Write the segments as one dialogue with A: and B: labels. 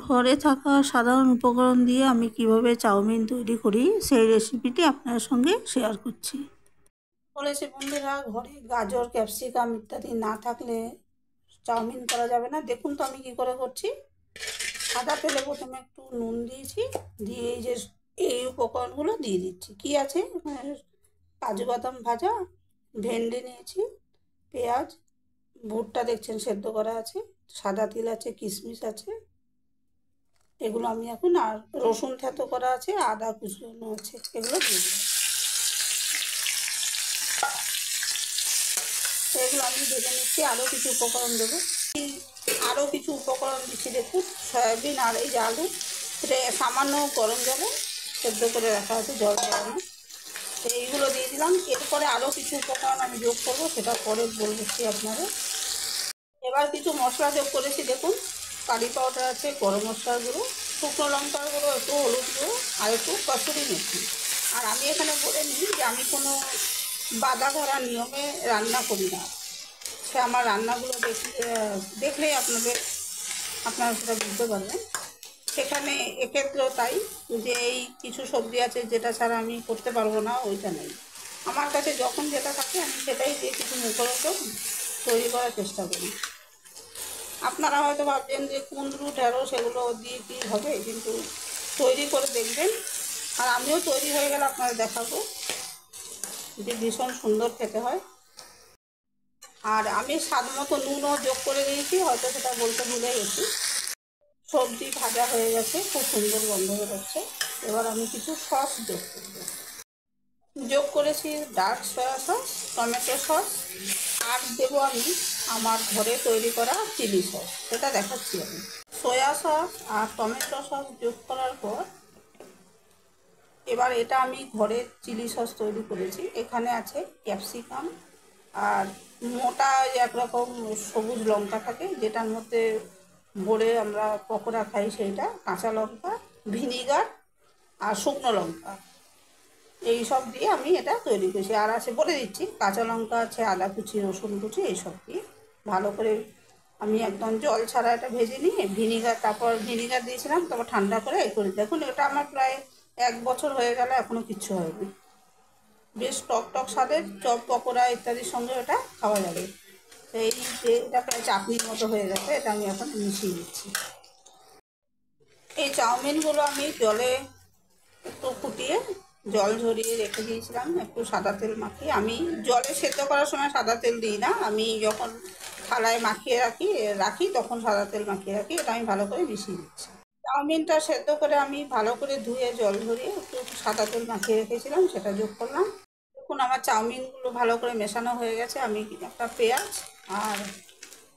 A: ঘরে থাকা সাধারণ উপকরণ দিয়ে আমি কিভাবে চাউমিন তৈরি করি সেই রেসিপিটি আপনার সঙ্গে শেয়ার করছি। বলেছি বন্ধুরা, ঘরে গাজর, ক্যাপসিকাম ইত্যাদি না থাকলে চাউমিন করা যাবে না। দেখুন তো আমি কি করে করছি। সাদা তেলে প্রথমে একটু নুন দিয়েছি, দিয়ে এই উপকরণগুলো দিয়ে দিচ্ছি। কি আছে, কাজু বাদাম ভাজা, ভেন্ডি নিয়েছি, পেঁয়াজ, ভুট্টা দেখছেন সেদ্ধ করা আছে, সাদা তিল আছে, কিশমিশ আছে, এগুলো আমি এখন, আর রসুন থেতো করা আছে, আদা কুচনো আছে, এগুলো দিয়ে দেবো। এগুলো আমি ভেজে নিচ্ছি। আরও কিছু উপকরণ দেবো, আরও কিছু উপকরণ দিচ্ছি। দেখুন, সয়াবিন আর এই যে আলু, এটা সামান্য গরম জলে সেদ্ধ করে রাখা আছে, জল গরমে, এইগুলো দিয়ে দিলাম। এরপরে আরও কিছু উপকরণ আমি যোগ করবো, সেটা পরে বলছি আপনাদের। এবার কিছু মশলা যোগ করেছি। দেখুন, কারি পাউডার আছে, গরম মশলার গুঁড়ো, শুকনো লঙ্কার গুঁড়ো, একটু হলুদ গুঁড়ো, আর একটু কসুরি মেথি। আর আমি এখানে বলে নিই যে আমি কোনো বাঁধা ধরা নিয়মে রান্না করি না। সে আমার রান্নাগুলো দেখলেই আপনারা সেটা বুঝতে পারবেন। সেখানে এক্ষেত্রেও তাই, যে এই কিছু সবজি আছে যেটা ছাড়া আমি করতে পারবো না, ওইটা নেই। আমার কাছে যখন যেটা থাকে আমি সেটাই দিয়ে কিছু মুখরোচক তৈরি করার চেষ্টা করি। আপনারা হয়তো ভাবছেন যে কুঁদরু, ঢেঁড়স এগুলো দিয়ে কী হবে, কিন্তু তৈরি করে দেখবেন। আর আমিও তৈরি হয়ে গেলে আপনাদের দেখাবো, যে ভীষণ সুন্দর খেতে হয়। আর আমি স্বাদ মতো নুনও যোগ করে দিয়েছি, হয়তো সেটা বলতে ভুলে গেছি। সবজি ভাজা হয়ে গেছে, খুব সুন্দর গন্ধ বেরোচ্ছে। এবার আমি কিছু সস যোগ করেছি, dark soya sauce, tomato sauce, আর দেবো আমি আমার ঘরে তৈরি করা চিলি সস, সেটা দেখাচ্ছি আমি। সয়া সস আর টমেটো সস যোগ করার পর এবার এটা আমি ঘরে চিলি সস তৈরি করেছি। এখানে আছে ক্যাপসিকাম, আর মোটা একরকম সবুজ লঙ্কা থাকে, যেটার মধ্যে ভরে আমরা পকোড়া খাই, সেইটা, কাঁচা লঙ্কা, ভিনিগার আর শুকনো লঙ্কা, এই সব দিয়ে আমি এটা তৈরি করেছি। আর আছে, বলে দিচ্ছি, কাঁচা লঙ্কা আছে, আদা কুচি, রসুন কুচি, এইসব দিয়ে ভালো করে আমি একদম জল ছাড়া এটা ভেজে নিয়ে তারপর ভিনিগার দিয়েছিলাম, তারপর ঠান্ডা করে এই করি। দেখুন, এটা আমার প্রায় 1 বছর হয়ে গেল, এখনও কিচ্ছু হয়নি। বেশ টক টক স্বাদের, চপ, পকোড়া ইত্যাদির সঙ্গে এটা খাওয়া যাবে। তো এটা প্রায় চাটনির মতো হয়ে গেছে, এটা আমি এখন মিশিয়ে দিচ্ছি। এই চাউমিনগুলো আমি জলে একটু ফুটিয়ে জল ঝরিয়ে রেখে দিয়েছিলাম, একটু সাদা তেল মাখিয়ে। আমি জলে সেদ্ধ করার সময় সাদা তেল দিই না, আমি যখন থালায় মাখিয়ে রাখি তখন সাদা তেল মাখিয়ে রাখি। এটা আমি ভালো করে মিশিয়ে দিচ্ছি। চাউমিনটা সেদ্ধ করে আমি ভালো করে ধুয়ে জল ঝরিয়ে একটু সাদা তেল মাখিয়ে রেখেছিলাম, সেটা যোগ করলাম। দেখুন, আমার চাউমিনগুলো ভালো করে মেশানো হয়ে গেছে। আমি একটা পেঁয়াজ আর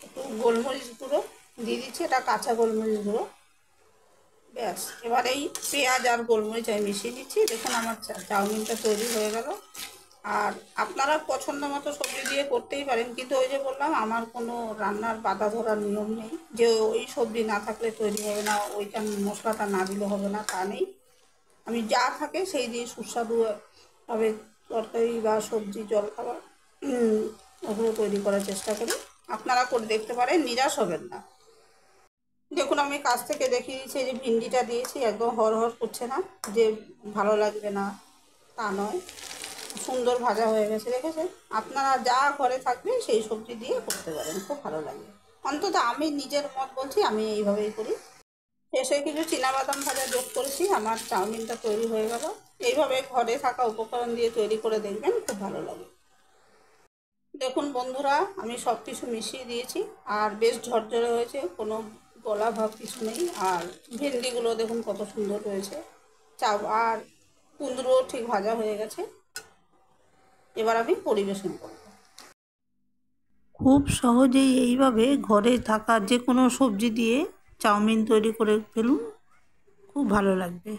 A: একটু গোলমরিচ গুঁড়ো দিয়ে দিচ্ছি, এটা কাঁচা গোলমরিচ গুঁড়ো, ব্যাস। এবার এই পেঁয়াজ আর গোলমরিচ আমি মিশিয়ে দিচ্ছি। দেখুন, আমার চাউমিনটা তৈরি হয়ে গেল। আর আপনারা পছন্দ মতো সবজি দিয়ে করতেই পারেন, কিন্তু ওই যে বললাম, আমার কোনো রান্নার বাধা ধরার নিয়ম নেই, যে ওই সবজি না থাকলে তৈরি হবে না, ওইটা মশলাটা না দিলে হবে না, তা নেই। আমি যা থাকে সেই দিয়ে সুস্বাদুভাবে তরকারি বা সবজি, জলখাবার ওগুলো তৈরি করার চেষ্টা করি। আপনারা করে দেখতে পারেন, নিরাশ হবেন না। দেখুন, আমি কাছ থেকে দেখিয়ে দিচ্ছি, যে ভিন্ডিটা দিয়েছি, একদম হরহর করছে না, যে ভালো লাগবে না তা নয়, সুন্দর ভাজা হয়ে গেছে, দেখেছেন। আপনারা যা ঘরে থাকবে সেই সবজি দিয়ে করতে পারেন, খুব ভালো লাগবে। অন্তত আমি নিজের মত বলছি, আমি এইভাবেই করি। শেষে কিছু চীনাবাদাম ভাজা যোগ করেছি। আমার চাউমিনটা তৈরি হয়ে গেল। এইভাবে ঘরে থাকা উপকরণ দিয়ে তৈরি করে দেখবেন, খুব ভালো লাগে। দেখুন বন্ধুরা, আমি সব কিছু মিশিয়ে দিয়েছি, আর বেশ ঝরঝরে হয়েছে, কোনো গলা ভাব কিছু নেই। আর ভেন্ডিগুলো দেখুন কত সুন্দর হয়েছে, আর কুঁদরুও ঠিক ভাজা হয়ে গেছে। এবার আমি পরিবেশন করব। খুব সহজেই এইভাবে ঘরে থাকা যে কোনো সবজি দিয়ে চাউমিন তৈরি করে ফেলুন, খুব ভালো লাগবে।